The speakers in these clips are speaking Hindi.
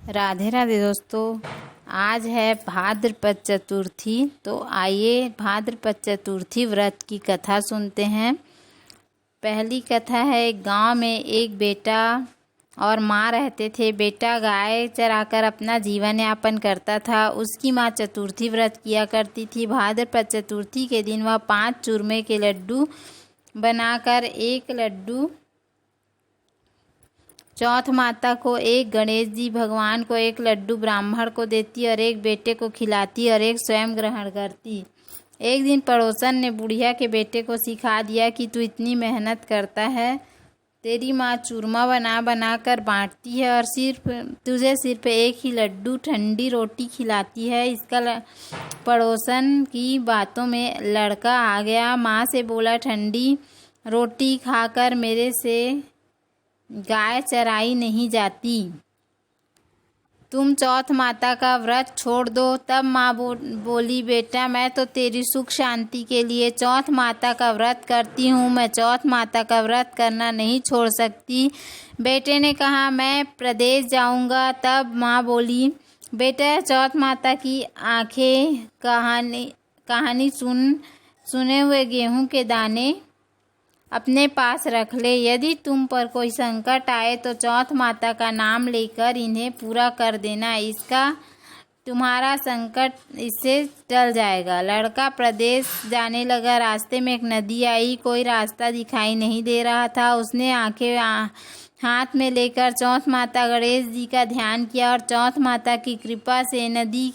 राधे राधे दोस्तों। आज है भाद्रपद चतुर्थी। तो आइए भाद्रपद चतुर्थी व्रत की कथा सुनते हैं। पहली कथा है, एक गांव में एक बेटा और माँ रहते थे। बेटा गाय चराकर अपना जीवन यापन करता था। उसकी माँ चतुर्थी व्रत किया करती थी। भाद्रपद चतुर्थी के दिन वह 5 चूरमे के लड्डू बनाकर एक लड्डू चौथ माता को, एक गणेश जी भगवान को, एक लड्डू ब्राह्मण को देती और एक बेटे को खिलाती और एक स्वयं ग्रहण करती। एक दिन पड़ोसन ने बुढ़िया के बेटे को सिखा दिया कि तू इतनी मेहनत करता है, तेरी माँ चूरमा बना बना कर बांटती है और सिर्फ एक ही लड्डू ठंडी रोटी खिलाती है। इसका पड़ोसन की बातों में लड़का आ गया। माँ से बोला, ठंडी रोटी खाकर मेरे से गाय चराई नहीं जाती, तुम चौथ माता का व्रत छोड़ दो। तब माँ बोली, बेटा मैं तो तेरी सुख शांति के लिए चौथ माता का व्रत करती हूँ, मैं चौथ माता का व्रत करना नहीं छोड़ सकती। बेटे ने कहा, मैं प्रदेश जाऊँगा। तब माँ बोली, बेटा चौथ माता की आंखें कहानी सुने हुए गेहूँ के दाने अपने पास रख ले। यदि तुम पर कोई संकट आए तो चौथ माता का नाम लेकर इन्हें पूरा कर देना, इसका तुम्हारा संकट इससे टल जाएगा। लड़का प्रदेश जाने लगा। रास्ते में एक नदी आई। कोई रास्ता दिखाई नहीं दे रहा था। उसने आंखें हाथ में लेकर चौथ माता गणेश जी का ध्यान किया और चौथ माता की कृपा से नदी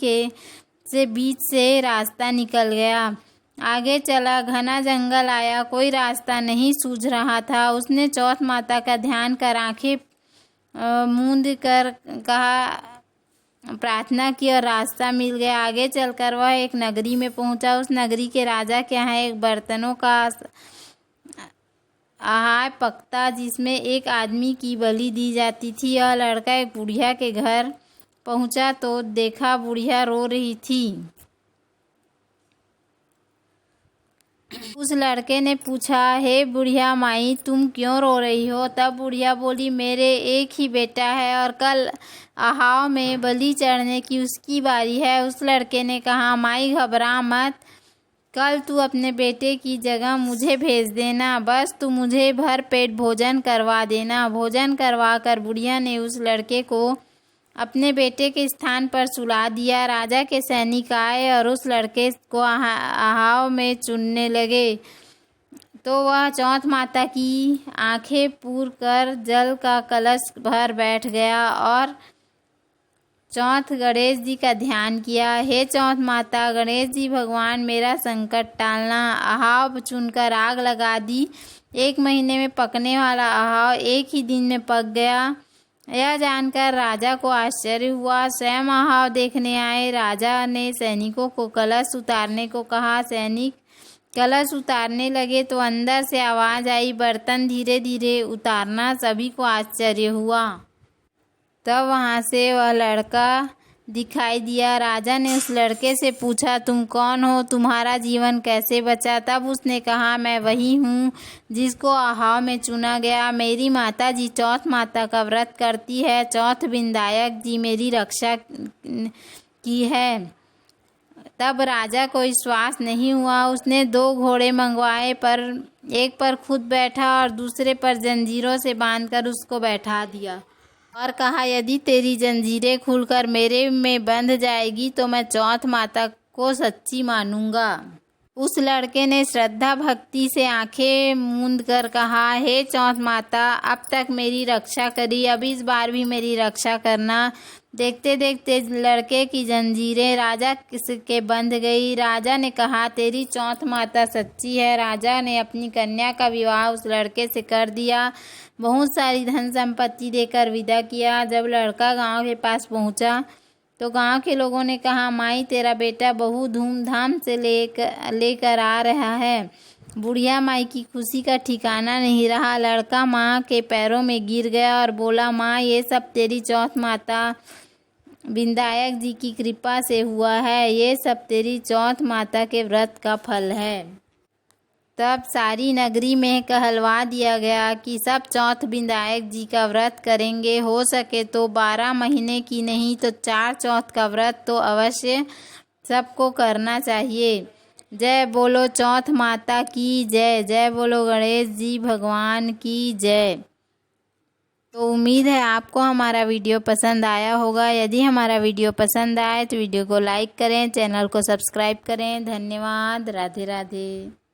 से बीच से रास्ता निकल गया। आगे चला, घना जंगल आया, कोई रास्ता नहीं सूझ रहा था। उसने चौथ माता का ध्यान कर आंखें मूंद कर प्रार्थना की और रास्ता मिल गया। आगे चलकर वह एक नगरी में पहुंचा। उस नगरी के राजा के यहाँ एक बर्तनों का आहार पकता, जिसमें एक आदमी की बलि दी जाती थी। यह लड़का एक बुढ़िया के घर पहुंचा तो देखा बुढ़िया रो रही थी। उस लड़के ने पूछा, हे बुढ़िया माई, तुम क्यों रो रही हो? तब बुढ़िया बोली, मेरे एक ही बेटा है और कल आहाव में बलि चढ़ने की उसकी बारी है। उस लड़के ने कहा, माई घबरा मत, कल तू अपने बेटे की जगह मुझे भेज देना, बस तू मुझे भर पेट भोजन करवा देना। भोजन करवा कर बुढ़िया ने उस लड़के को अपने बेटे के स्थान पर सुला दिया। राजा के सैनिक आए और उस लड़के को आहाव में चुनने लगे तो वह चौथ माता की आंखें पूर कर जल का कलश भर बैठ गया और चौथ गणेश जी का ध्यान किया। हे चौथ माता, गणेश जी भगवान, मेरा संकट टालना। आहाव चुनकर आग लगा दी। 1 महीने में पकने वाला आहाव 1 ही दिन में पक गया। यह जानकर राजा को आश्चर्य हुआ। स्वयं आहाव देखने आए। राजा ने सैनिकों को कलश उतारने को कहा। सैनिक कलश उतारने लगे तो अंदर से आवाज़ आई, बर्तन धीरे धीरे उतारना। सभी को आश्चर्य हुआ। तब वहाँ से वह लड़का दिखाई दिया। राजा ने उस लड़के से पूछा, तुम कौन हो, तुम्हारा जीवन कैसे बचा? तब उसने कहा, मैं वही हूँ जिसको आहाव में चुना गया। मेरी माता जी चौथ माता का व्रत करती है। चौथ विंदायक जी मेरी रक्षा की है। तब राजा को विश्वास नहीं हुआ। उसने 2 घोड़े मंगवाए, पर एक पर खुद बैठा और दूसरे पर जंजीरों से बांधकर उसको बैठा दिया और कहा, यदि तेरी जंजीरें खुलकर मेरे में बंध जाएगी तो मैं चौथ माता को सच्ची मानूंगा। उस लड़के ने श्रद्धा भक्ति से आंखें मूंद कर कहा, हे चौथ माता, अब तक मेरी रक्षा करी, अब इस बार भी मेरी रक्षा करना। देखते देखते लड़के की जंजीरें राजा के बंध गई। राजा ने कहा, तेरी चौथ माता सच्ची है। राजा ने अपनी कन्या का विवाह उस लड़के से कर दिया। बहुत सारी धन संपत्ति देकर विदा किया। जब लड़का गांव के पास पहुंचा तो गांव के लोगों ने कहा, माई, तेरा बेटा बहु धूमधाम से लेकर आ रहा है। बुढ़िया माई की खुशी का ठिकाना नहीं रहा। लड़का माँ के पैरों में गिर गया और बोला, माँ, ये सब तेरी चौथ माता विंदायक जी की कृपा से हुआ है। ये सब तेरी चौथ माता के व्रत का फल है। तब सारी नगरी में कहलवा दिया गया कि सब चौथ विनायक जी का व्रत करेंगे। हो सके तो 12 महीने की नहीं तो 4 चौथ का व्रत तो अवश्य सबको करना चाहिए। जय बोलो चौथ माता की जय। जय बोलो गणेश जी भगवान की जय। तो उम्मीद है आपको हमारा वीडियो पसंद आया होगा। यदि हमारा वीडियो पसंद आए तो वीडियो को लाइक करें, चैनल को सब्सक्राइब करें। धन्यवाद। राधे राधे।